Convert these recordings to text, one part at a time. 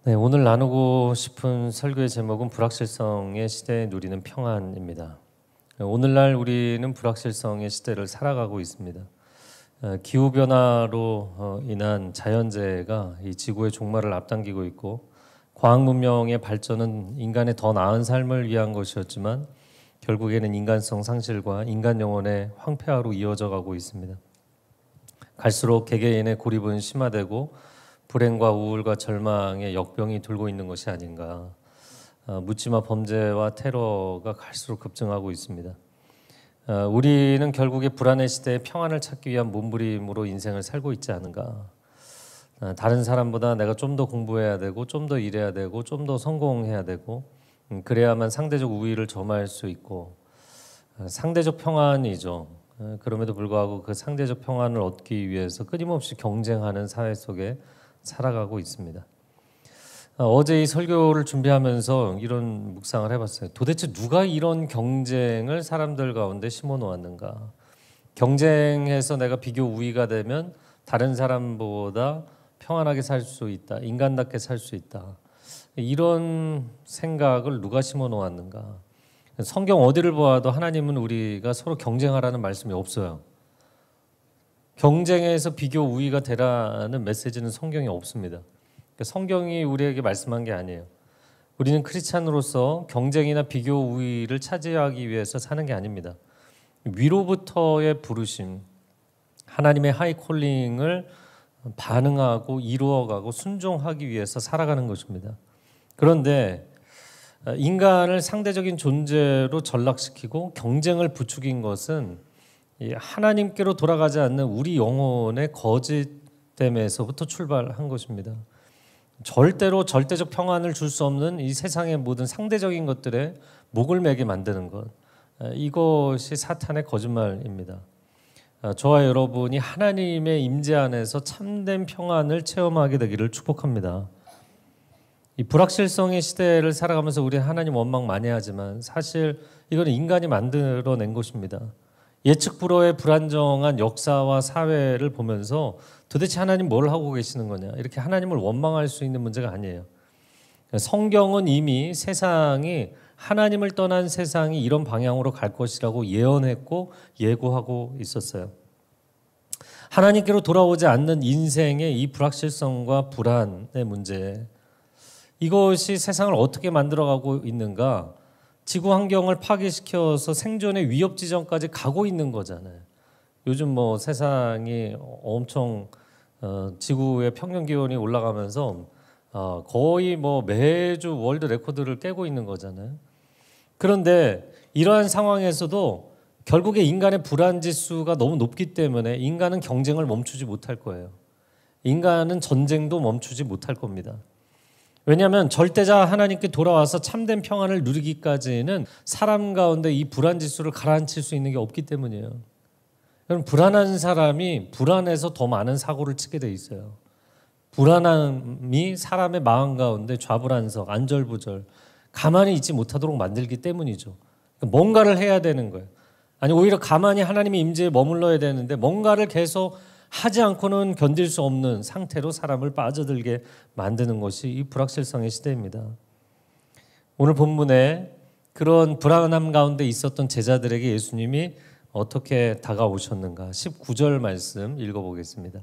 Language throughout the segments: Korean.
네, 오늘 나누고 싶은 설교의 제목은 불확실성의 시대에 누리는 평안입니다. 오늘날 우리는 불확실성의 시대를 살아가고 있습니다. 기후변화로 인한 자연재해가 이 지구의 종말을 앞당기고 있고, 과학 문명의 발전은 인간의 더 나은 삶을 위한 것이었지만 결국에는 인간성 상실과 인간 영혼의 황폐화로 이어져 가고 있습니다. 갈수록 개개인의 고립은 심화되고 불행과 우울과 절망의 역병이 돌고 있는 것이 아닌가. 묻지마 범죄와 테러가 갈수록 급증하고 있습니다. 우리는 결국에 불안의 시대에 평안을 찾기 위한 몸부림으로 인생을 살고 있지 않은가. 다른 사람보다 내가 좀 더 공부해야 되고 좀 더 일해야 되고 좀 더 성공해야 되고 그래야만 상대적 우위를 점할 수 있고 상대적 평안이죠. 그럼에도 불구하고 그 상대적 평안을 얻기 위해서 끊임없이 경쟁하는 사회 속에 살아가고 있습니다. 어제 이 설교를 준비하면서 이런 묵상을 해봤어요. 도대체 누가 이런 경쟁을 사람들 가운데 심어 놓았는가? 경쟁해서 내가 비교 우위가 되면 다른 사람보다 평안하게 살 수 있다, 인간답게 살 수 있다. 이런 생각을 누가 심어 놓았는가? 성경 어디를 보아도 하나님은 우리가 서로 경쟁하라는 말씀이 없어요. 경쟁에서 비교 우위가 되라는 메시지는 성경에 없습니다. 성경이 우리에게 말씀한 게 아니에요. 우리는 크리스찬으로서 경쟁이나 비교 우위를 차지하기 위해서 사는 게 아닙니다. 위로부터의 부르심, 하나님의 하이 콜링을 반응하고 이루어가고 순종하기 위해서 살아가는 것입니다. 그런데 인간을 상대적인 존재로 전락시키고 경쟁을 부추긴 것은 하나님께로 돌아가지 않는 우리 영혼의 거짓됨에서부터 출발한 것입니다. 절대로 절대적 평안을 줄 수 없는 이 세상의 모든 상대적인 것들에 목을 매게 만드는 것, 이것이 사탄의 거짓말입니다. 저와 여러분이 하나님의 임재 안에서 참된 평안을 체험하게 되기를 축복합니다. 이 불확실성의 시대를 살아가면서 우리 하나님 원망 많이 하지만 사실 이건 인간이 만들어낸 것입니다. 예측 불허의 불안정한 역사와 사회를 보면서 도대체 하나님 뭘 하고 계시는 거냐, 이렇게 하나님을 원망할 수 있는 문제가 아니에요. 성경은 이미 세상이, 하나님을 떠난 세상이 이런 방향으로 갈 것이라고 예언했고 예고하고 있었어요. 하나님께로 돌아오지 않는 인생의 이 불확실성과 불안의 문제, 이것이 세상을 어떻게 만들어가고 있는가, 지구 환경을 파괴시켜서 생존의 위협 지점까지 가고 있는 거잖아요. 요즘 뭐 세상이 엄청 지구의 평균 기온이 올라가면서 거의 뭐 매주 월드 레코드를 깨고 있는 거잖아요. 그런데 이러한 상황에서도 결국에 인간의 불안 지수가 너무 높기 때문에 인간은 경쟁을 멈추지 못할 거예요. 인간은 전쟁도 멈추지 못할 겁니다. 왜냐하면 절대자 하나님께 돌아와서 참된 평안을 누리기까지는 사람 가운데 이 불안 지수를 가라앉힐 수 있는 게 없기 때문이에요. 그럼 불안한 사람이 불안해서 더 많은 사고를 치게 돼 있어요. 불안함이 사람의 마음 가운데 좌불안석, 안절부절, 가만히 있지 못하도록 만들기 때문이죠. 뭔가를 해야 되는 거예요. 아니 오히려 가만히 하나님의 임재에 머물러야 되는데 뭔가를 계속 하지 않고는 견딜 수 없는 상태로 사람을 빠져들게 만드는 것이 이 불확실성의 시대입니다. 오늘 본문에 그런 불안함 가운데 있었던 제자들에게 예수님이 어떻게 다가오셨는가, 19절 말씀 읽어보겠습니다.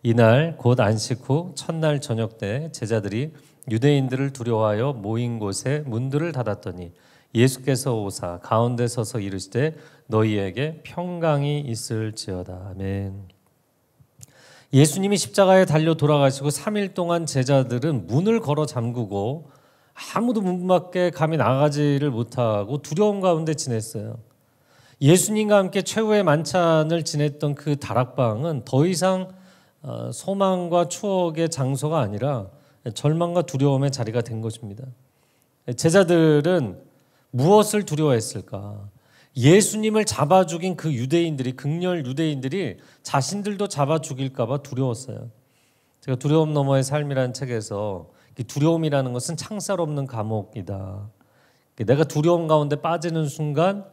이날 곧 안식 후 첫날 저녁 때 제자들이 유대인들을 두려워하여 모인 곳에 문들을 닫았더니 예수께서 오사 가운데 서서 이르시되 너희에게 평강이 있을지어다. 아멘. 예수님이 십자가에 달려 돌아가시고 3일 동안 제자들은 문을 걸어 잠그고 아무도 문 밖에 감히 나가지를 못하고 두려움 가운데 지냈어요. 예수님과 함께 최후의 만찬을 지냈던 그 다락방은 더 이상 소망과 추억의 장소가 아니라 절망과 두려움의 자리가 된 것입니다. 제자들은 무엇을 두려워했을까? 예수님을 잡아 죽인 그 유대인들이, 극렬 유대인들이 자신들도 잡아 죽일까 봐 두려웠어요. 제가 두려움 너머의 삶이라는 책에서 두려움이라는 것은 창살 없는 감옥이다. 내가 두려움 가운데 빠지는 순간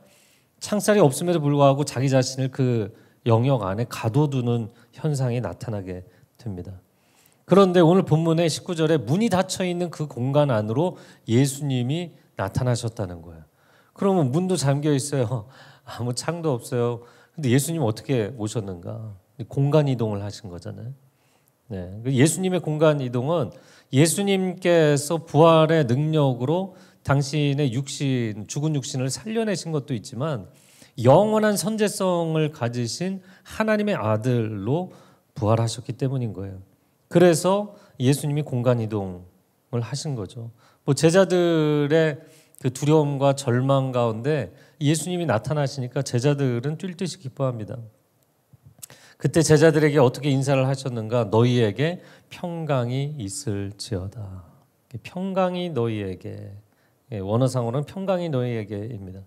창살이 없음에도 불구하고 자기 자신을 그 영역 안에 가둬두는 현상이 나타나게 됩니다. 그런데 오늘 본문의 19절에 문이 닫혀 있는 그 공간 안으로 예수님이 나타나셨다는 거예요. 그러면 문도 잠겨 있어요. 아무 창도 없어요. 근데 예수님 어떻게 오셨는가? 공간 이동을 하신 거잖아요. 네. 예수님의 공간 이동은 예수님께서 부활의 능력으로 당신의 육신, 죽은 육신을 살려내신 것도 있지만 영원한 선제성을 가지신 하나님의 아들로 부활하셨기 때문인 거예요. 그래서 예수님이 공간 이동을 하신 거죠. 뭐 제자들의 그 두려움과 절망 가운데 예수님이 나타나시니까 제자들은 뛸 듯이 기뻐합니다. 그때 제자들에게 어떻게 인사를 하셨는가? 너희에게 평강이 있을지어다. 평강이 너희에게. 원어상으로는 평강이 너희에게입니다.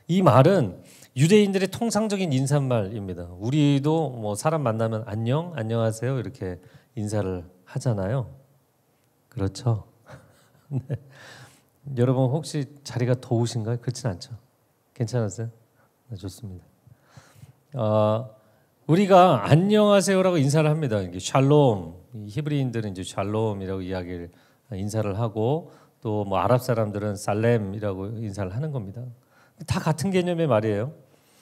이 말은 유대인들의 통상적인 인사말입니다. 우리도 뭐 사람 만나면 안녕, 안녕하세요 이렇게 인사를 하잖아요. 그렇죠? 네. 여러분 혹시 자리가 더우신가요? 그렇진 않죠. 괜찮으세요? 네, 좋습니다. 우리가 안녕하세요라고 인사를 합니다. 이게 샬롬, 히브리인들은 이제 샬롬이라고 이야기를 인사를 하고 또 뭐 아랍 사람들은 살렘이라고 인사를 하는 겁니다. 다 같은 개념의 말이에요.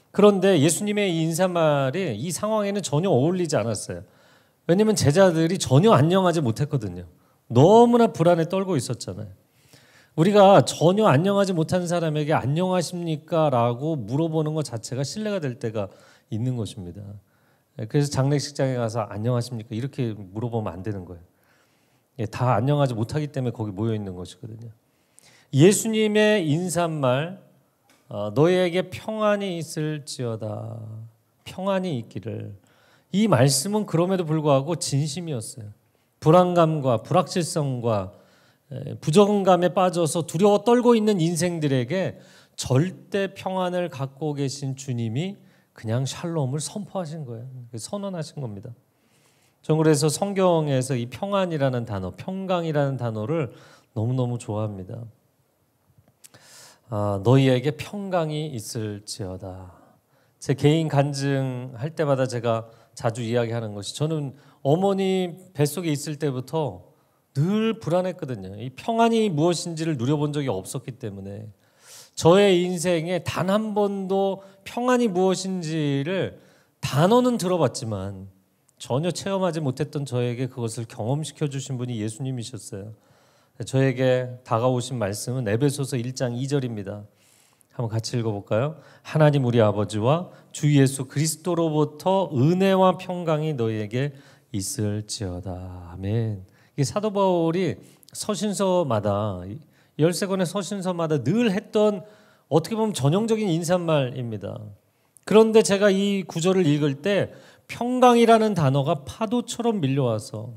그런데 예수님의 이 인사말이 이 상황에는 전혀 어울리지 않았어요. 왜냐하면 제자들이 전혀 안녕하지 못했거든요. 너무나 불안에 떨고 있었잖아요. 우리가 전혀 안녕하지 못한 사람에게 안녕하십니까? 라고 물어보는 것 자체가 신뢰가 될 때가 있는 것입니다. 그래서 장례식장에 가서 안녕하십니까? 이렇게 물어보면 안 되는 거예요. 다 안녕하지 못하기 때문에 거기 모여 있는 것이거든요. 예수님의 인사말 너희에게 평안이 있을지어다. 평안이 있기를. 이 말씀은 그럼에도 불구하고 진심이었어요. 불안감과 불확실성과 부정감에 빠져서 두려워 떨고 있는 인생들에게 절대 평안을 갖고 계신 주님이 그냥 샬롬을 선포하신 거예요. 선언하신 겁니다. 저는 그래서 성경에서 이 평안이라는 단어, 평강이라는 단어를 너무너무 좋아합니다. 너희에게 평강이 있을지어다. 제 개인 간증할 때마다 제가 자주 이야기하는 것이 저는 어머니 뱃속에 있을 때부터 늘 불안했거든요. 이 평안이 무엇인지를 누려본 적이 없었기 때문에 저의 인생에 단 한 번도 평안이 무엇인지를 단어는 들어봤지만 전혀 체험하지 못했던 저에게 그것을 경험시켜 주신 분이 예수님이셨어요. 저에게 다가오신 말씀은 에베소서 1장 2절입니다. 한번 같이 읽어볼까요? 하나님 우리 아버지와 주 예수 그리스도로부터 은혜와 평강이 너희에게 있을지어다. 아멘. 이 사도 바울이 서신서마다 13권의 서신서마다 늘 했던 어떻게 보면 전형적인 인사말입니다. 그런데 제가 이 구절을 읽을 때 평강이라는 단어가 파도처럼 밀려와서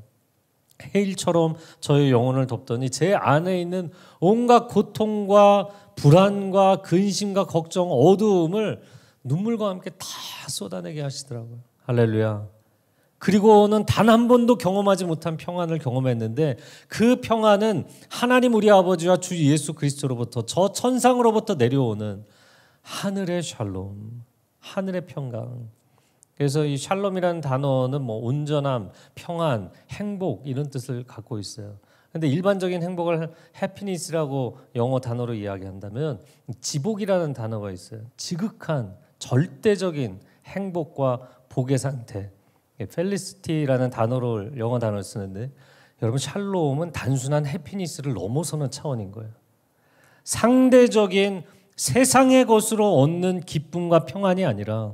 해일처럼 저의 영혼을 덮더니 제 안에 있는 온갖 고통과 불안과 근심과 걱정, 어두움을 눈물과 함께 다 쏟아내게 하시더라고요. 할렐루야. 그리고는 단 한 번도 경험하지 못한 평안을 경험했는데 그 평안은 하나님 우리 아버지와 주 예수 그리스도로부터 저 천상으로부터 내려오는 하늘의 샬롬, 하늘의 평강. 그래서 이 샬롬이라는 단어는 뭐 온전함, 평안, 행복 이런 뜻을 갖고 있어요. 근데 일반적인 행복을 해피니스라고 영어 단어로 이야기한다면 지복이라는 단어가 있어요. 지극한 절대적인 행복과 복의 상태. 펠리시티라는 단어를 영어 단어를 쓰는데 여러분 샬롬은 단순한 해피니스를 넘어서는 차원인 거예요. 상대적인 세상의 것으로 얻는 기쁨과 평안이 아니라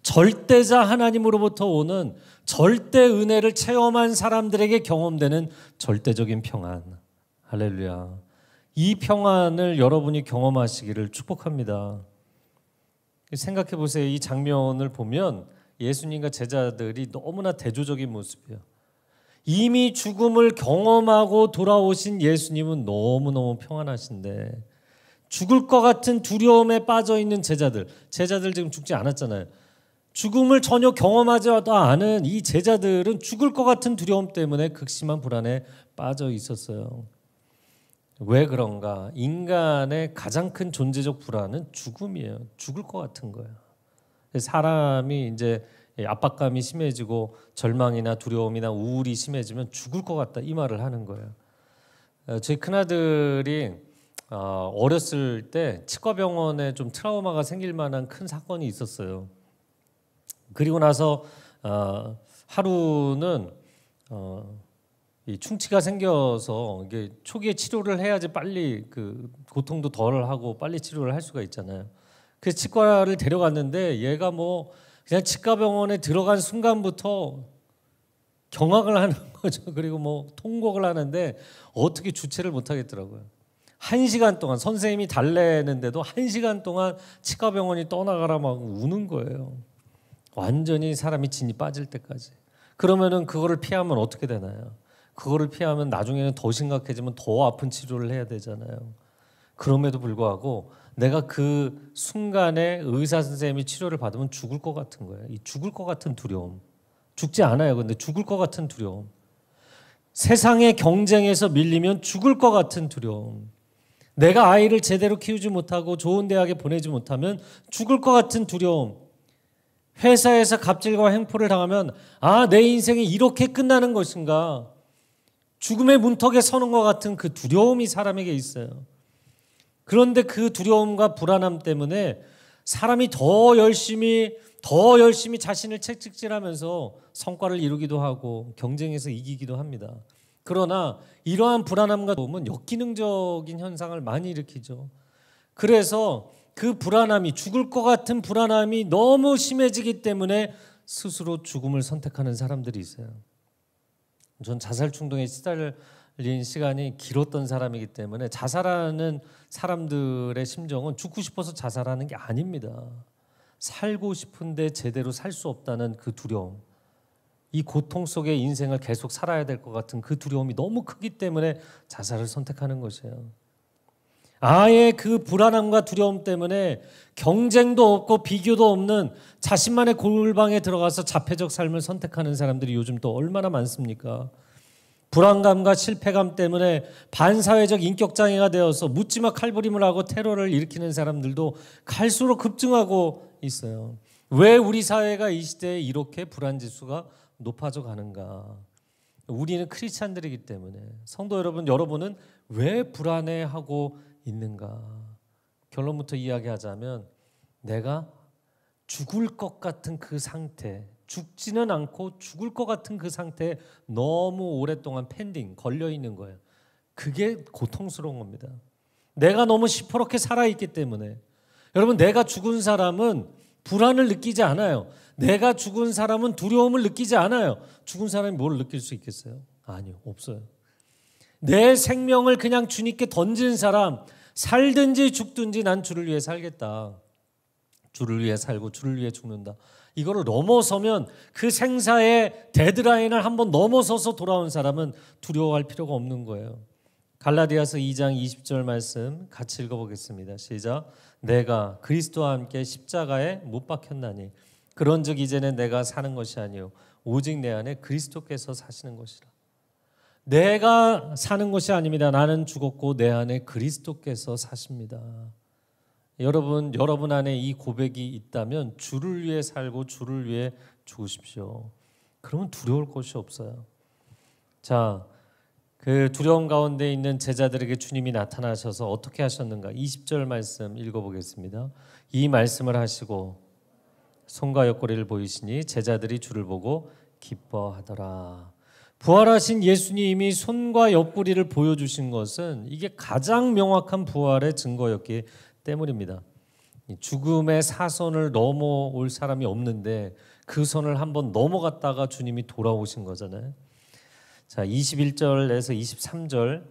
절대자 하나님으로부터 오는 절대 은혜를 체험한 사람들에게 경험되는 절대적인 평안. 할렐루야. 이 평안을 여러분이 경험하시기를 축복합니다. 생각해 보세요. 이 장면을 보면 예수님과 제자들이 너무나 대조적인 모습이에요. 이미 죽음을 경험하고 돌아오신 예수님은 너무너무 평안하신데 죽을 것 같은 두려움에 빠져 있는 제자들 지금 죽지 않았잖아요. 죽음을 전혀 경험하지도 않은 이 제자들은 죽을 것 같은 두려움 때문에 극심한 불안에 빠져 있었어요. 왜 그런가? 인간의 가장 큰 존재적 불안은 죽음이에요. 죽을 것 같은 거예요. 사람이 이제 압박감이 심해지고 절망이나 두려움이나 우울이 심해지면 죽을 것 같다 이 말을 하는 거예요. 저희 큰아들이 어렸을 때 치과병원에 좀 트라우마가 생길 만한 큰 사건이 있었어요. 그리고 나서 하루는 이 충치가 생겨서 이게 초기에 치료를 해야지 빨리 그 고통도 덜 하고 빨리 치료를 할 수가 있잖아요. 그래서 치과를 데려갔는데 얘가 뭐 그냥 치과병원에 들어간 순간부터 경악을 하는 거죠. 그리고 뭐 통곡을 하는데 어떻게 주체를 못 하겠더라고요. 1시간 동안 선생님이 달래는데도 1시간 동안 치과병원이 떠나가라 막 우는 거예요. 완전히 사람이 진이 빠질 때까지. 그러면은 그거를 피하면 어떻게 되나요? 그거를 피하면 나중에는 더 심각해지면 더 아픈 치료를 해야 되잖아요. 그럼에도 불구하고 내가 그 순간에 의사 선생님이 치료를 받으면 죽을 것 같은 거예요. 이 죽을 것 같은 두려움. 죽지 않아요. 근데 죽을 것 같은 두려움. 세상의 경쟁에서 밀리면 죽을 것 같은 두려움. 내가 아이를 제대로 키우지 못하고 좋은 대학에 보내지 못하면 죽을 것 같은 두려움. 회사에서 갑질과 횡포를 당하면 내 인생이 이렇게 끝나는 것인가. 죽음의 문턱에 서는 것 같은 그 두려움이 사람에게 있어요. 그런데 그 두려움과 불안함 때문에 사람이 더 열심히 자신을 채찍질하면서 성과를 이루기도 하고 경쟁에서 이기기도 합니다. 그러나 이러한 불안함과 두려움은 역기능적인 현상을 많이 일으키죠. 그래서 그 불안함이 죽을 것 같은 불안함이 너무 심해지기 때문에 스스로 죽음을 선택하는 사람들이 있어요. 전 자살 충동에 시달린 시간이 길었던 사람이기 때문에 자살하는 사람들의 심정은 죽고 싶어서 자살하는 게 아닙니다. 살고 싶은데 제대로 살 수 없다는 그 두려움, 이 고통 속에 인생을 계속 살아야 될 것 같은 그 두려움이 너무 크기 때문에 자살을 선택하는 것이에요. 아예 그 불안함과 두려움 때문에 경쟁도 없고 비교도 없는 자신만의 골방에 들어가서 자폐적 삶을 선택하는 사람들이 요즘 또 얼마나 많습니까? 불안감과 실패감 때문에 반사회적 인격장애가 되어서 묻지마 칼부림을 하고 테러를 일으키는 사람들도 갈수록 급증하고 있어요. 왜 우리 사회가 이 시대에 이렇게 불안지수가 높아져 가는가? 우리는 크리스찬들이기 때문에. 성도 여러분, 여러분은 왜 불안해하고 있는가? 결론부터 이야기하자면 내가 죽을 것 같은 그 상태, 죽지는 않고 죽을 것 같은 그 상태에 너무 오랫동안 펜딩, 걸려있는 거예요. 그게 고통스러운 겁니다. 내가 너무 시퍼렇게 살아있기 때문에. 여러분, 내가 죽은 사람은 불안을 느끼지 않아요. 내가 죽은 사람은 두려움을 느끼지 않아요. 죽은 사람이 뭘 느낄 수 있겠어요? 아니요, 없어요. 내 생명을 그냥 주님께 던진 사람, 살든지 죽든지 난 주를 위해 살겠다. 주를 위해 살고 주를 위해 죽는다. 이거를 넘어서면 그 생사의 데드라인을 한번 넘어서서 돌아온 사람은 두려워할 필요가 없는 거예요. 갈라디아서 2장 20절 말씀 같이 읽어보겠습니다. 시작. 내가 그리스도와 함께 십자가에 못 박혔나니 그런즉 이제는 내가 사는 것이 아니요 오직 내 안에 그리스도께서 사시는 것이라. 내가 사는 것이 아닙니다. 나는 죽었고 내 안에 그리스도께서 사십니다. 여러분 안에 이 고백이 있다면 주를 위해 살고 주를 위해 죽으십시오. 그러면 두려울 것이 없어요. 자, 그 두려움 가운데 있는 제자들에게 주님이 나타나셔서 어떻게 하셨는가? 20절 말씀 읽어보겠습니다. 이 말씀을 하시고 손과 옆구리를 보이시니 제자들이 주를 보고 기뻐하더라. 부활하신 예수님이 손과 옆구리를 보여주신 것은 이게 가장 명확한 부활의 증거였기 때문입니다. 죽음의 사선을 넘어올 사람이 없는데 그 선을 한번 넘어갔다가 주님이 돌아오신 거잖아요. 자, 21절에서 23절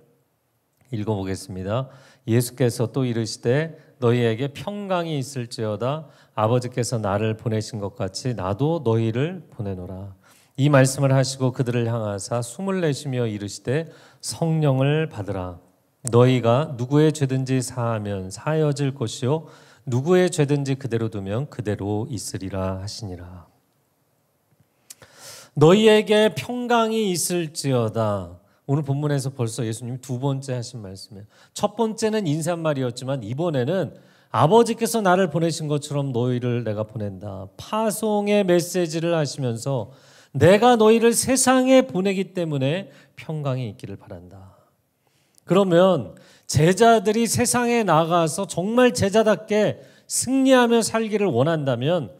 읽어보겠습니다. 예수께서 또 이르시되 너희에게 평강이 있을지어다. 아버지께서 나를 보내신 것 같이 나도 너희를 보내노라. 이 말씀을 하시고 그들을 향하사 숨을 내쉬며 이르시되 성령을 받으라. 너희가 누구의 죄든지 사하면 사하여질 것이요 누구의 죄든지 그대로 두면 그대로 있으리라 하시니라. 너희에게 평강이 있을지어다. 오늘 본문에서 벌써 예수님이 두 번째 하신 말씀이에요. 첫 번째는 인사말이었지만 이번에는 아버지께서 나를 보내신 것처럼 너희를 내가 보낸다. 파송의 메시지를 하시면서 내가 너희를 세상에 보내기 때문에 평강이 있기를 바란다. 그러면 제자들이 세상에 나가서 정말 제자답게 승리하며 살기를 원한다면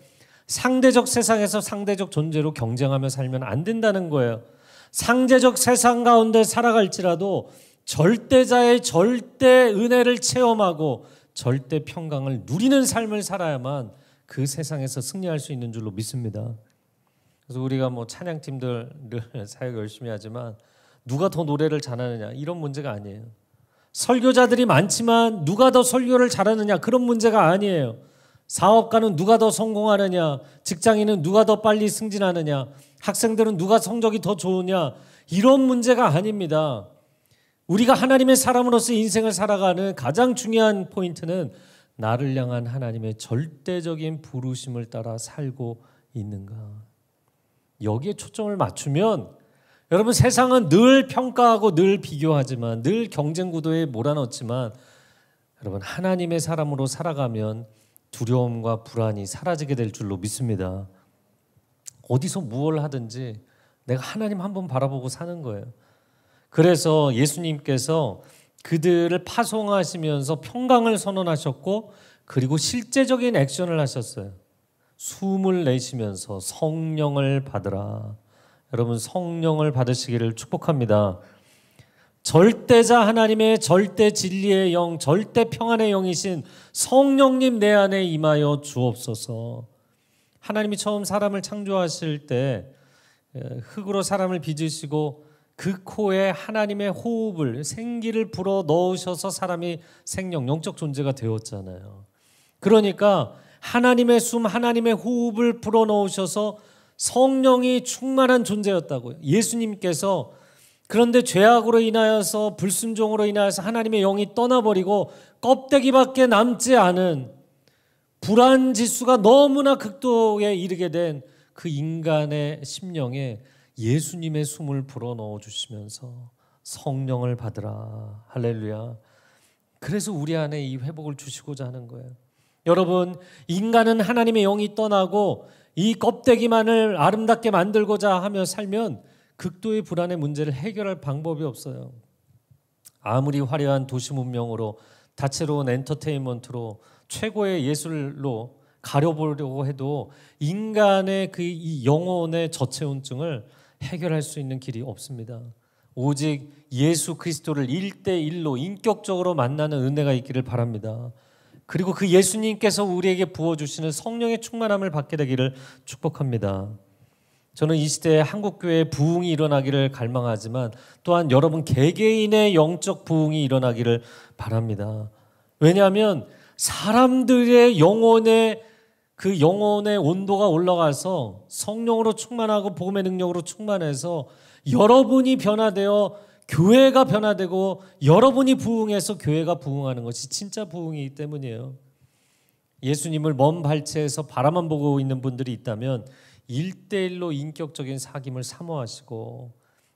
상대적 세상에서 상대적 존재로 경쟁하며 살면 안 된다는 거예요. 상대적 세상 가운데 살아갈지라도 절대자의 절대 은혜를 체험하고 절대 평강을 누리는 삶을 살아야만 그 세상에서 승리할 수 있는 줄로 믿습니다. 그래서 우리가 찬양팀들 늘 사역 열심히 하지만 누가 더 노래를 잘하느냐 이런 문제가 아니에요. 설교자들이 많지만 누가 더 설교를 잘하느냐 그런 문제가 아니에요. 사업가는 누가 더 성공하느냐, 직장인은 누가 더 빨리 승진하느냐, 학생들은 누가 성적이 더 좋으냐 이런 문제가 아닙니다. 우리가 하나님의 사람으로서 인생을 살아가는 가장 중요한 포인트는 나를 향한 하나님의 절대적인 부르심을 따라 살고 있는가. 여기에 초점을 맞추면 여러분 세상은 늘 평가하고 늘 비교하지만 늘 경쟁 구도에 몰아넣지만 여러분 하나님의 사람으로 살아가면 두려움과 불안이 사라지게 될 줄로 믿습니다. 어디서 무엇을 하든지 내가 하나님 한 번 바라보고 사는 거예요. 그래서 예수님께서 그들을 파송하시면서 평강을 선언하셨고 그리고 실제적인 액션을 하셨어요. 숨을 내쉬면서 성령을 받으라. 여러분 성령을 받으시기를 축복합니다. 절대자 하나님의 절대 진리의 영, 절대 평안의 영이신 성령님 내 안에 임하여 주옵소서. 하나님이 처음 사람을 창조하실 때 흙으로 사람을 빚으시고 그 코에 하나님의 호흡을 생기를 불어 넣으셔서 사람이 생명, 영적 존재가 되었잖아요. 그러니까 하나님의 숨, 하나님의 호흡을 불어 넣으셔서 성령이 충만한 존재였다고요. 예수님께서 그런데 죄악으로 인하여서 불순종으로 인하여서 하나님의 영이 떠나버리고 껍데기밖에 남지 않은 불안 지수가 너무나 극도에 이르게 된 그 인간의 심령에 예수님의 숨을 불어넣어 주시면서 성령을 받으라. 할렐루야. 그래서 우리 안에 이 회복을 주시고자 하는 거예요. 여러분 인간은 하나님의 영이 떠나고 이 껍데기만을 아름답게 만들고자 하며 살면 극도의 불안의 문제를 해결할 방법이 없어요. 아무리 화려한 도시 문명으로 다채로운 엔터테인먼트로 최고의 예술로 가려보려고 해도 인간의 이 영혼의 저체온증을 해결할 수 있는 길이 없습니다. 오직 예수 그리스도를 1대1로 인격적으로 만나는 은혜가 있기를 바랍니다. 그리고 그 예수님께서 우리에게 부어주시는 성령의 충만함을 받게 되기를 축복합니다. 저는 이 시대에 한국교회의 부흥이 일어나기를 갈망하지만 또한 여러분 개개인의 영적 부흥이 일어나기를 바랍니다. 왜냐하면 사람들의 그 영혼의 온도가 올라가서 성령으로 충만하고 복음의 능력으로 충만해서 여러분이 변화되어 교회가 변화되고 여러분이 부흥해서 교회가 부흥하는 것이 진짜 부흥이기 때문이에요. 예수님을 먼 발치에서 바라만 보고 있는 분들이 있다면 1대1로 인격적인 사귐을 사모하시고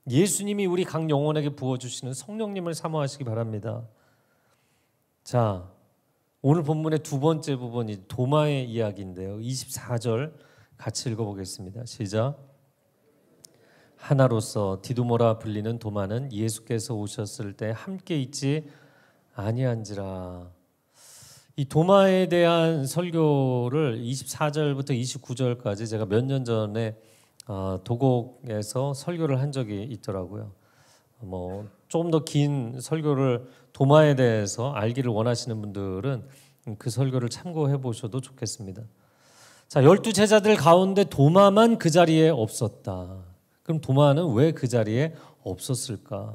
예수님이 우리 각 영혼에게 부어주시는 성령님을 사모하시기 바랍니다. 자, 오늘 본문의 두 번째 부분이 도마의 이야기인데요. 24절 같이 읽어보겠습니다. 시작. 하나로서 디두모라 불리는 도마는 예수께서 오셨을 때 함께 있지 아니한지라. 이 도마에 대한 설교를 24절부터 29절까지 제가 몇 년 전에 도곡에서 설교를 한 적이 있더라고요. 조금 더 긴 설교를 도마에 대해서 알기를 원하시는 분들은 그 설교를 참고해 보셔도 좋겠습니다. 자, 12제자들 가운데 도마만 그 자리에 없었다. 그럼 도마는 왜 그 자리에 없었을까?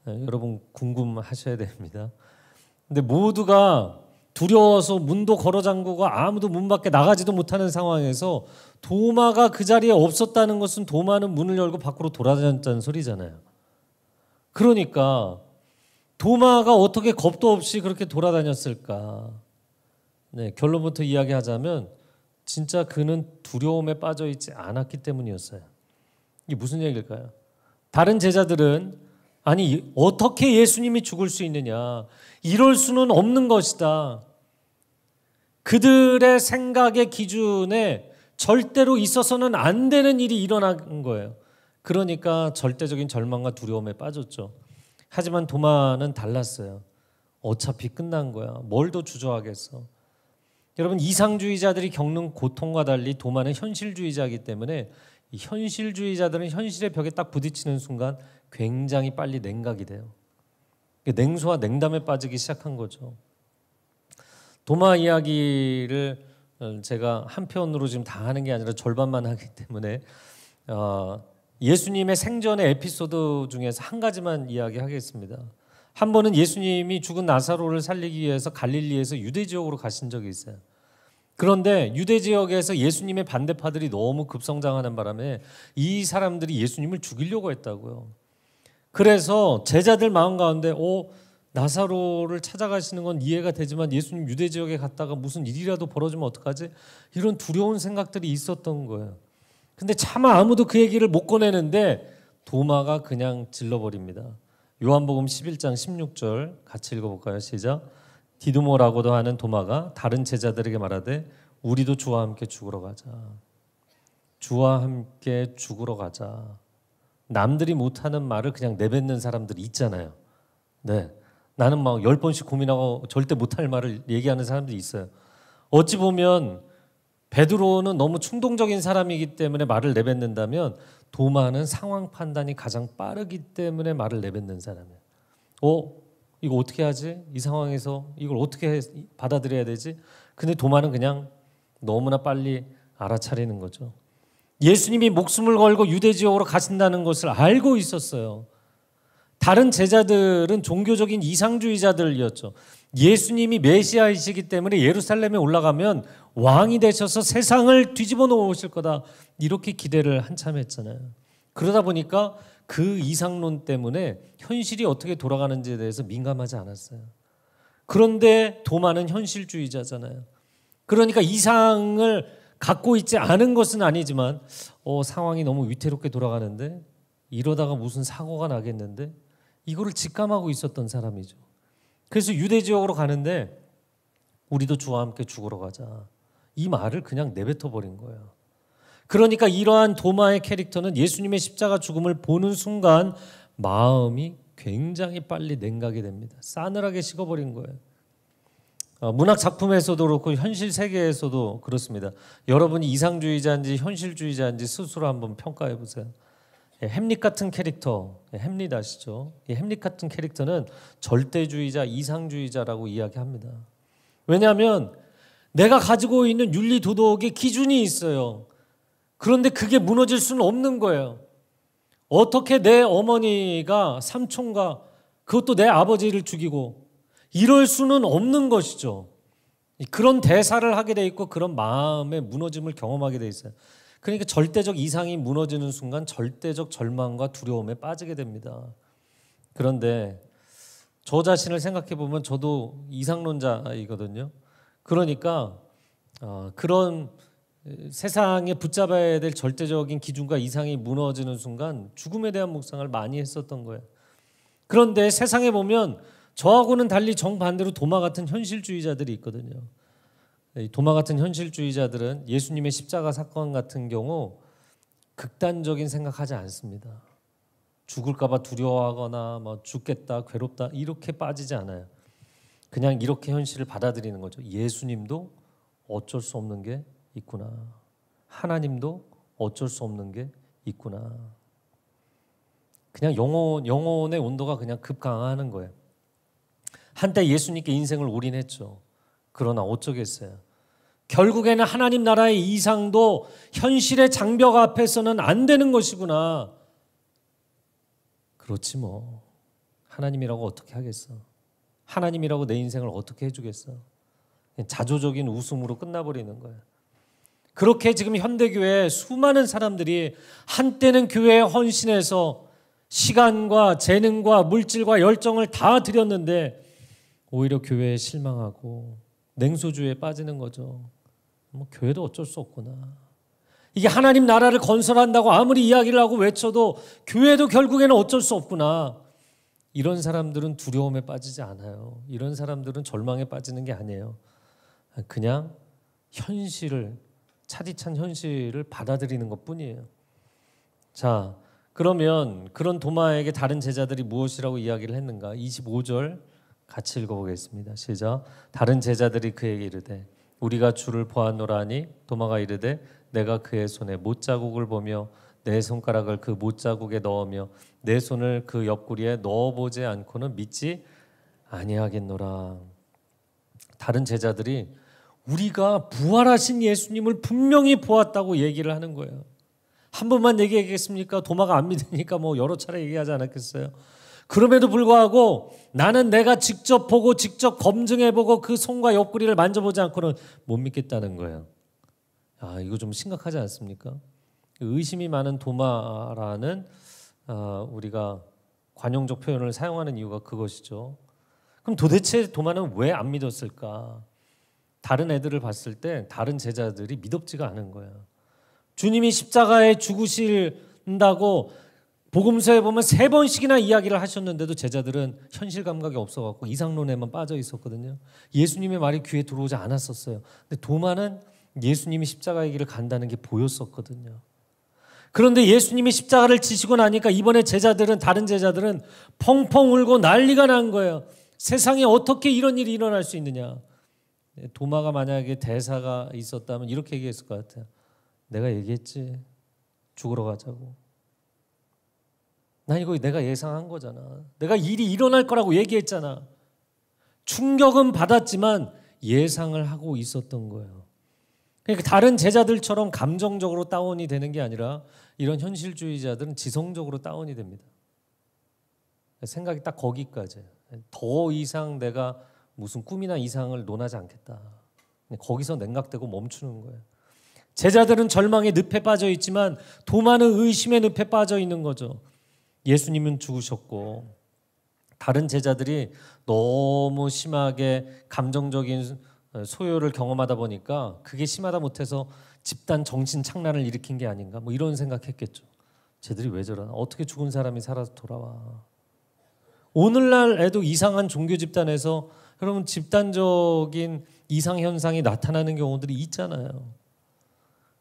여러분 궁금하셔야 됩니다. 근데 모두가 두려워서 문도 걸어 잠그고 아무도 문 밖에 나가지도 못하는 상황에서 도마가 그 자리에 없었다는 것은 도마는 문을 열고 밖으로 돌아다녔다는 소리잖아요. 그러니까 도마가 어떻게 겁도 없이 그렇게 돌아다녔을까? 네, 결론부터 이야기하자면 진짜 그는 두려움에 빠져 있지 않았기 때문이었어요. 이게 무슨 얘기일까요? 다른 제자들은 아니 어떻게 예수님이 죽을 수 있느냐? 이럴 수는 없는 것이다. 그들의 생각의 기준에 절대로 있어서는 안 되는 일이 일어난 거예요. 그러니까 절대적인 절망과 두려움에 빠졌죠. 하지만 도마는 달랐어요. 어차피 끝난 거야. 뭘 더 주저하겠어. 여러분, 이상주의자들이 겪는 고통과 달리 도마는 현실주의자이기 때문에 이 현실주의자들은 현실의 벽에 딱 부딪히는 순간 굉장히 빨리 냉각이 돼요. 냉소와 냉담에 빠지기 시작한 거죠. 도마 이야기를 제가 한편으로 지금 다 하는 게 아니라 절반만 하기 때문에 예수님의 생전의 에피소드 중에서 한 가지만 이야기하겠습니다. 한 번은 예수님이 죽은 나사로를 살리기 위해서 갈릴리에서 유대 지역으로 가신 적이 있어요. 그런데 유대 지역에서 예수님의 반대파들이 너무 급성장하는 바람에 이 사람들이 예수님을 죽이려고 했다고요. 그래서 제자들 마음 가운데 나사로를 찾아가시는 건 이해가 되지만 예수님 유대 지역에 갔다가 무슨 일이라도 벌어지면 어떡하지? 이런 두려운 생각들이 있었던 거예요. 근데 차마 아무도 그 얘기를 못 꺼내는데 도마가 그냥 질러버립니다. 요한복음 11장 16절 같이 읽어볼까요? 시작. 디두모라고도 하는 도마가 다른 제자들에게 말하되 우리도 주와 함께 죽으러 가자. 주와 함께 죽으러 가자. 남들이 못하는 말을 그냥 내뱉는 사람들이 있잖아요. 네, 나는 막 10번씩 고민하고 절대 못할 말을 얘기하는 사람들이 있어요. 어찌 보면 베드로는 너무 충동적인 사람이기 때문에 말을 내뱉는다면 도마는 상황 판단이 가장 빠르기 때문에 말을 내뱉는 사람이에요. 이거 어떻게 하지? 이 상황에서 이걸 어떻게 받아들여야 되지? 근데 도마는 그냥 너무나 빨리 알아차리는 거죠. 예수님이 목숨을 걸고 유대 지역으로 가신다는 것을 알고 있었어요. 다른 제자들은 종교적인 이상주의자들이었죠. 예수님이 메시아이시기 때문에 예루살렘에 올라가면 왕이 되셔서 세상을 뒤집어 놓으실 거다. 이렇게 기대를 한참 했잖아요. 그러다 보니까 그 이상론 때문에 현실이 어떻게 돌아가는지에 대해서 민감하지 않았어요. 그런데 도마는 현실주의자잖아요. 그러니까 이상을 갖고 있지 않은 것은 아니지만 상황이 너무 위태롭게 돌아가는데 이러다가 무슨 사고가 나겠는데 이거를 직감하고 있었던 사람이죠. 그래서 유대 지역으로 가는데 우리도 주와 함께 죽으러 가자. 이 말을 그냥 내뱉어 버린 거예요. 그러니까 이러한 도마의 캐릭터는 예수님의 십자가 죽음을 보는 순간 마음이 굉장히 빨리 냉각이 됩니다. 싸늘하게 식어버린 거예요. 문학 작품에서도 그렇고 현실 세계에서도 그렇습니다. 여러분이 이상주의자인지 현실주의자인지 스스로 한번 평가해 보세요. 햄릿 같은 캐릭터, 햄릿 아시죠? 햄릿 같은 캐릭터는 절대주의자, 이상주의자라고 이야기합니다. 왜냐하면 내가 가지고 있는 윤리 도덕의 기준이 있어요. 그런데 그게 무너질 수는 없는 거예요. 어떻게 내 어머니가 삼촌과 그것도 내 아버지를 죽이고 이럴 수는 없는 것이죠. 그런 대사를 하게 돼 있고 그런 마음의 무너짐을 경험하게 돼 있어요. 그러니까 절대적 이상이 무너지는 순간 절대적 절망과 두려움에 빠지게 됩니다. 그런데 저 자신을 생각해 보면 저도 이상론자이거든요. 그러니까 그런 세상에 붙잡아야 될 절대적인 기준과 이상이 무너지는 순간 죽음에 대한 묵상을 많이 했었던 거예요. 그런데 세상에 보면 저하고는 달리 정반대로 도마 같은 현실주의자들이 있거든요. 이 도마 같은 현실주의자들은 예수님의 십자가 사건 같은 경우 극단적인 생각하지 않습니다. 죽을까 봐 두려워하거나 죽겠다, 괴롭다 이렇게 빠지지 않아요. 그냥 이렇게 현실을 받아들이는 거죠. 예수님도 어쩔 수 없는 게 있구나. 하나님도 어쩔 수 없는 게 있구나. 그냥 영혼의 온도가 그냥 급강하는 거예요. 한때 예수님께 인생을 올인했죠. 그러나 어쩌겠어요. 결국에는 하나님 나라의 이상도 현실의 장벽 앞에서는 안 되는 것이구나. 그렇지 뭐. 하나님이라고 어떻게 하겠어. 하나님이라고 내 인생을 어떻게 해주겠어. 자조적인 웃음으로 끝나버리는 거예요. 그렇게 지금 현대교회에 수많은 사람들이 한때는 교회에 헌신해서 시간과 재능과 물질과 열정을 다 드렸는데 오히려 교회에 실망하고 냉소주의에 빠지는 거죠. 교회도 어쩔 수 없구나. 이게 하나님 나라를 건설한다고 아무리 이야기를 하고 외쳐도 교회도 결국에는 어쩔 수 없구나. 이런 사람들은 두려움에 빠지지 않아요. 이런 사람들은 절망에 빠지는 게 아니에요. 그냥 현실을, 차디찬 현실을 받아들이는 것뿐이에요. 자, 그러면 그런 도마에게 다른 제자들이 무엇이라고 이야기를 했는가? 25절 같이 읽어보겠습니다. 시작. 다른 제자들이 그에게 이르되 우리가 주를 보았노라니. 도마가 이르되 내가 그의 손에 못자국을 보며 내 손가락을 그 못자국에 넣으며 내 손을 그 옆구리에 넣어보지 않고는 믿지 아니하겠노라. 다른 제자들이 우리가 부활하신 예수님을 분명히 보았다고 얘기를 하는 거예요. 한 번만 얘기하겠습니까? 도마가 안 믿으니까 뭐 여러 차례 얘기하지 않았겠어요? 그럼에도 불구하고 나는 내가 직접 보고 직접 검증해보고 그 손과 옆구리를 만져보지 않고는 못 믿겠다는 거예요. 아, 이거 좀 심각하지 않습니까? 의심이 많은 도마라는 우리가 관용적 표현을 사용하는 이유가 그것이죠. 그럼 도대체 도마는 왜 안 믿었을까? 다른 애들을 봤을 때 다른 제자들이 믿었지가 않은 거예요. 주님이 십자가에 죽으신다고 복음서에 보면 3번씩이나 이야기를 하셨는데도 제자들은 현실 감각이 없어갖고 이상론에만 빠져 있었거든요. 예수님의 말이 귀에 들어오지 않았었어요. 근데 도마는 예수님이 십자가의 길을 간다는 게 보였었거든요. 그런데 예수님이 십자가를 지시고 나니까 이번에 다른 제자들은 펑펑 울고 난리가 난 거예요. 세상에 어떻게 이런 일이 일어날 수 있느냐. 도마가 만약에 대사가 있었다면 이렇게 얘기했을 것 같아요. 내가 얘기했지. 죽으러 가자고. 난 이거 내가 예상한 거잖아. 내가 일이 일어날 거라고 얘기했잖아. 충격은 받았지만 예상을 하고 있었던 거예요. 그러니까 다른 제자들처럼 감정적으로 다운이 되는 게 아니라 이런 현실주의자들은 지성적으로 다운이 됩니다. 생각이 딱 거기까지예요. 더 이상 내가 무슨 꿈이나 이상을 논하지 않겠다. 거기서 냉각되고 멈추는 거예요. 제자들은 절망의 늪에 빠져 있지만 도마는 의심의 늪에 빠져 있는 거죠. 예수님은 죽으셨고 다른 제자들이 너무 심하게 감정적인 소요를 경험하다 보니까 그게 심하다 못해서 집단 정신 착란을 일으킨 게 아닌가 뭐 이런 생각했겠죠. 쟤들이 왜 저러나? 어떻게 죽은 사람이 살아서 돌아와? 오늘날 애도 이상한 종교 집단에서 여러분 집단적인 이상 현상이 나타나는 경우들이 있잖아요.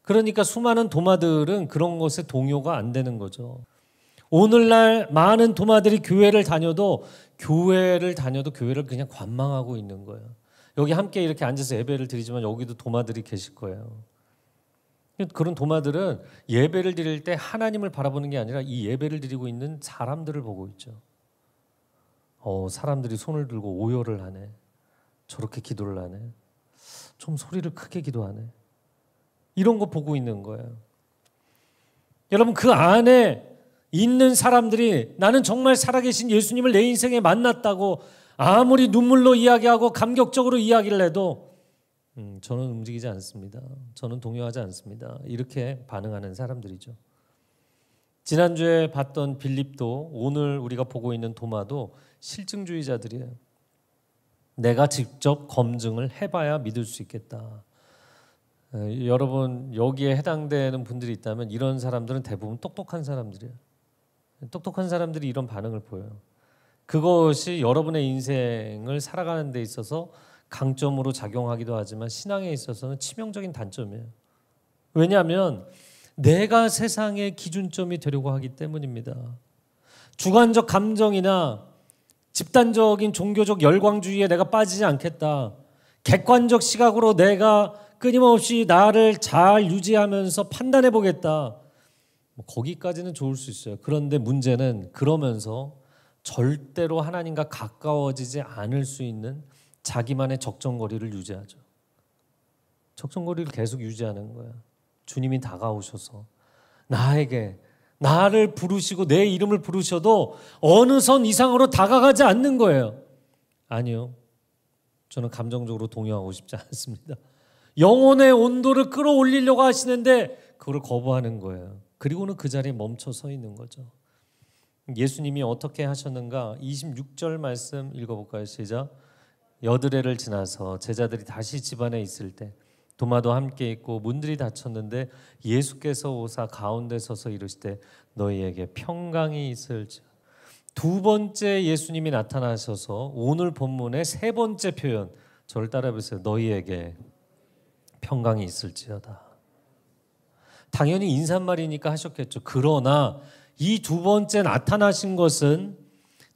그러니까 수많은 도마들은 그런 것에 동요가 안 되는 거죠. 오늘날 많은 도마들이 교회를 다녀도 교회를 그냥 관망하고 있는 거예요. 여기 함께 이렇게 앉아서 예배를 드리지만 여기도 도마들이 계실 거예요. 그런 도마들은 예배를 드릴 때 하나님을 바라보는 게 아니라 이 예배를 드리고 있는 사람들을 보고 있죠. 사람들이 손을 들고 오열을 하네. 저렇게 기도를 하네. 좀 소리를 크게 기도하네. 이런 거 보고 있는 거예요. 여러분 그 안에 있는 사람들이 나는 정말 살아계신 예수님을 내 인생에 만났다고 아무리 눈물로 이야기하고 감격적으로 이야기를 해도 저는 움직이지 않습니다. 저는 동요하지 않습니다. 이렇게 반응하는 사람들이죠. 지난주에 봤던 빌립도 오늘 우리가 보고 있는 도마도 실증주의자들이에요. 내가 직접 검증을 해봐야 믿을 수 있겠다. 여러분 여기에 해당되는 분들이 있다면 이런 사람들은 대부분 똑똑한 사람들이에요. 똑똑한 사람들이 이런 반응을 보여요. 그것이 여러분의 인생을 살아가는 데 있어서 강점으로 작용하기도 하지만 신앙에 있어서는 치명적인 단점이에요. 왜냐하면 내가 세상의 기준점이 되려고 하기 때문입니다. 주관적 감정이나 집단적인 종교적 열광주의에 내가 빠지지 않겠다. 객관적 시각으로 내가 끊임없이 나를 잘 유지하면서 판단해 보겠다. 거기까지는 좋을 수 있어요. 그런데 문제는 그러면서 절대로 하나님과 가까워지지 않을 수 있는 자기만의 적정거리를 유지하죠. 적정거리를 계속 유지하는 거예요. 주님이 다가오셔서 나에게 나를 부르시고 내 이름을 부르셔도 어느 선 이상으로 다가가지 않는 거예요. 아니요. 저는 감정적으로 동요하고 싶지 않습니다. 영혼의 온도를 끌어올리려고 하시는데 그걸 거부하는 거예요. 그리고는 그 자리에 멈춰 서 있는 거죠. 예수님이 어떻게 하셨는가? 26절 말씀 읽어볼까요? 시작. 여드레를 지나서 제자들이 다시 집안에 있을 때 도마도 함께 있고 문들이 닫혔는데 예수께서 오사 가운데 서서 이르시되 너희에게 평강이 있을지어다. 두 번째 예수님이 나타나셔서 오늘 본문의 세 번째 표현 저를 따라해보세요. 너희에게 평강이 있을지어다. 당연히 인사말이니까 하셨겠죠. 그러나 이 두 번째 나타나신 것은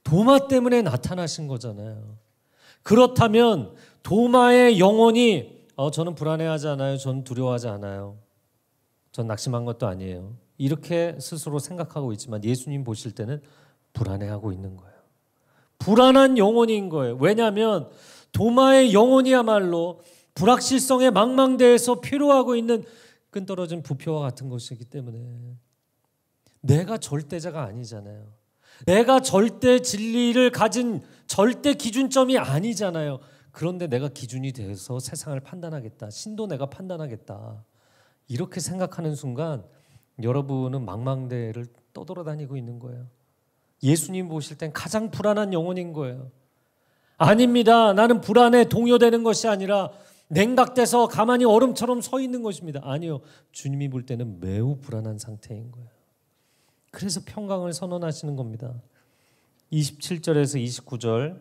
도마 때문에 나타나신 거잖아요. 그렇다면 도마의 영혼이 저는 불안해하지 않아요. 저는 두려워하지 않아요. 전 낙심한 것도 아니에요. 이렇게 스스로 생각하고 있지만 예수님 보실 때는 불안해하고 있는 거예요. 불안한 영혼인 거예요. 왜냐하면 도마의 영혼이야말로 불확실성의 망망대해에서 필요하고 있는 끈떨어진 부표와 같은 것이기 때문에 내가 절대자가 아니잖아요. 내가 절대 진리를 가진 절대 기준점이 아니잖아요. 그런데 내가 기준이 돼서 세상을 판단하겠다. 신도 내가 판단하겠다. 이렇게 생각하는 순간 여러분은 망망대해를 떠돌아다니고 있는 거예요. 예수님 보실 땐 가장 불안한 영혼인 거예요. 아닙니다. 나는 불안에 동요되는 것이 아니라 냉각돼서 가만히 얼음처럼 서 있는 것입니다. 아니요. 주님이 볼 때는 매우 불안한 상태인 거예요. 그래서 평강을 선언하시는 겁니다. 27절에서 29절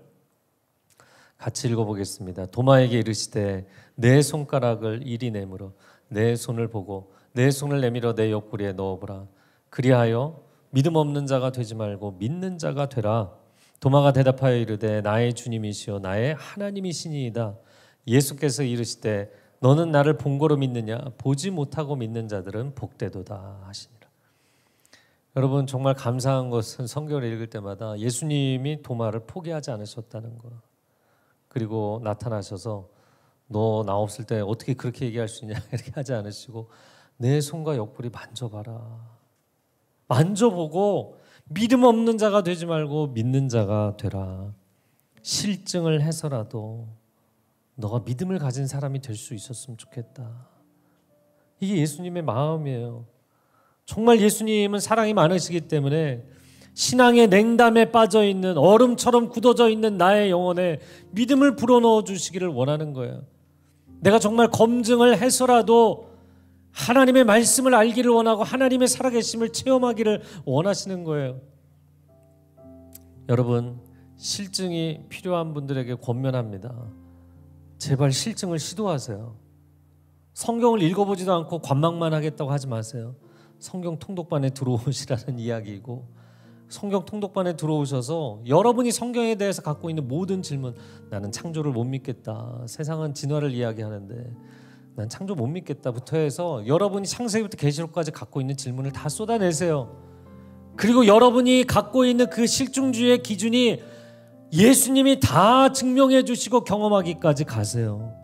같이 읽어보겠습니다. 도마에게 이르시되 내 손가락을 이리 내밀어 내 손을 보고 내 손을 내밀어 내 옆구리에 넣어보라. 그리하여 믿음 없는 자가 되지 말고 믿는 자가 되라. 도마가 대답하여 이르되 나의 주님이시여 나의 하나님이시니이다. 예수께서 이르시되 너는 나를 본거로 믿느냐? 보지 못하고 믿는 자들은 복되도다 하시니라. 여러분 정말 감사한 것은 성경을 읽을 때마다 예수님이 도마를 포기하지 않으셨다는 거. 그리고 나타나셔서 너 나 없을 때 어떻게 그렇게 얘기할 수 있냐 이렇게 하지 않으시고 내 손과 옆구리 만져봐라. 만져보고 믿음 없는 자가 되지 말고 믿는 자가 되라. 실증을 해서라도 너가 믿음을 가진 사람이 될 수 있었으면 좋겠다. 이게 예수님의 마음이에요. 정말 예수님은 사랑이 많으시기 때문에 신앙의 냉담에 빠져있는 얼음처럼 굳어져 있는 나의 영혼에 믿음을 불어넣어 주시기를 원하는 거예요. 내가 정말 검증을 해서라도 하나님의 말씀을 알기를 원하고 하나님의 살아계심을 체험하기를 원하시는 거예요. 여러분 실증이 필요한 분들에게 권면합니다. 제발 실증을 시도하세요. 성경을 읽어보지도 않고 관망만 하겠다고 하지 마세요. 성경 통독반에 들어오시라는 이야기이고 성경 통독반에 들어오셔서 여러분이 성경에 대해서 갖고 있는 모든 질문, 나는 창조를 못 믿겠다, 세상은 진화를 이야기하는데 난 창조 못 믿겠다부터 해서 여러분이 창세기부터 계시록까지 갖고 있는 질문을 다 쏟아내세요. 그리고 여러분이 갖고 있는 그 실증주의의 기준이 예수님이 다 증명해 주시고 경험하기까지 가세요.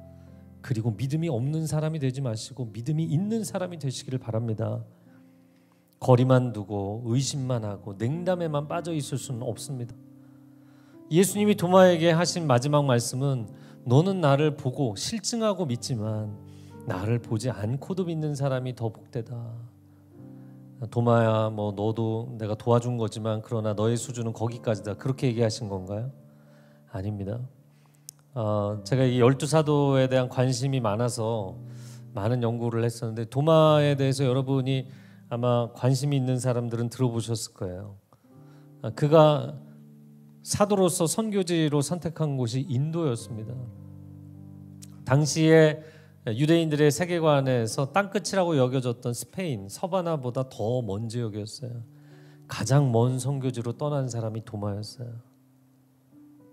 그리고 믿음이 없는 사람이 되지 마시고 믿음이 있는 사람이 되시기를 바랍니다. 거리만 두고 의심만 하고 냉담에만 빠져 있을 수는 없습니다. 예수님이 도마에게 하신 마지막 말씀은 너는 나를 보고 실증하고 믿지만 나를 보지 않고도 믿는 사람이 더 복되다. 도마야 뭐 너도 내가 도와준 거지만 그러나 너의 수준은 거기까지다. 그렇게 얘기하신 건가요? 아닙니다. 제가 이 12사도에 대한 관심이 많아서 많은 연구를 했었는데 도마에 대해서 여러분이 아마 관심이 있는 사람들은 들어보셨을 거예요. 그가 사도로서 선교지로 선택한 곳이 인도였습니다. 당시에 유대인들의 세계관에서 땅끝이라고 여겨졌던 스페인, 서바나보다 더 먼 지역이었어요. 가장 먼 선교지로 떠난 사람이 도마였어요.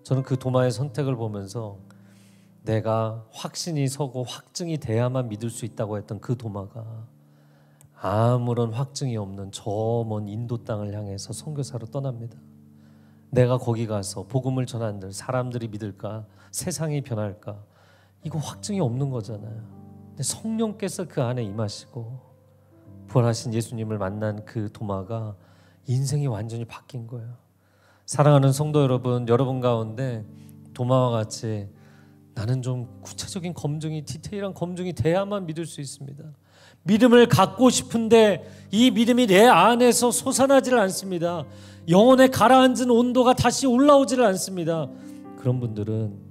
저는 그 도마의 선택을 보면서 내가 확신이 서고 확증이 돼야만 믿을 수 있다고 했던 그 도마가 아무런 확증이 없는 저 먼 인도 땅을 향해서 선교사로 떠납니다. 내가 거기 가서 복음을 전한들 사람들이 믿을까? 세상이 변할까? 이거 확증이 없는 거잖아요. 근데 성령께서 그 안에 임하시고 부활하신 예수님을 만난 그 도마가 인생이 완전히 바뀐 거예요. 사랑하는 성도 여러분, 여러분 가운데 도마와 같이 나는 좀 구체적인 검증이 디테일한 검증이 돼야만 믿을 수 있습니다. 믿음을 갖고 싶은데 이 믿음이 내 안에서 솟아나지를 않습니다. 영혼에 가라앉은 온도가 다시 올라오지를 않습니다. 그런 분들은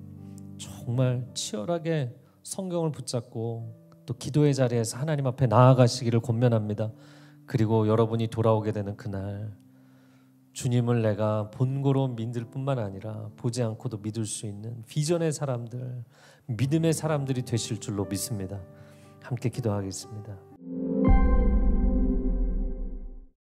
정말 치열하게 성경을 붙잡고 또 기도의 자리에서 하나님 앞에 나아가시기를 권면합니다. 그리고 여러분이 돌아오게 되는 그날 주님을 내가 본고로 믿을 뿐만 아니라 보지 않고도 믿을 수 있는 비전의 사람들, 믿음의 사람들이 되실 줄로 믿습니다. 함께 기도하겠습니다.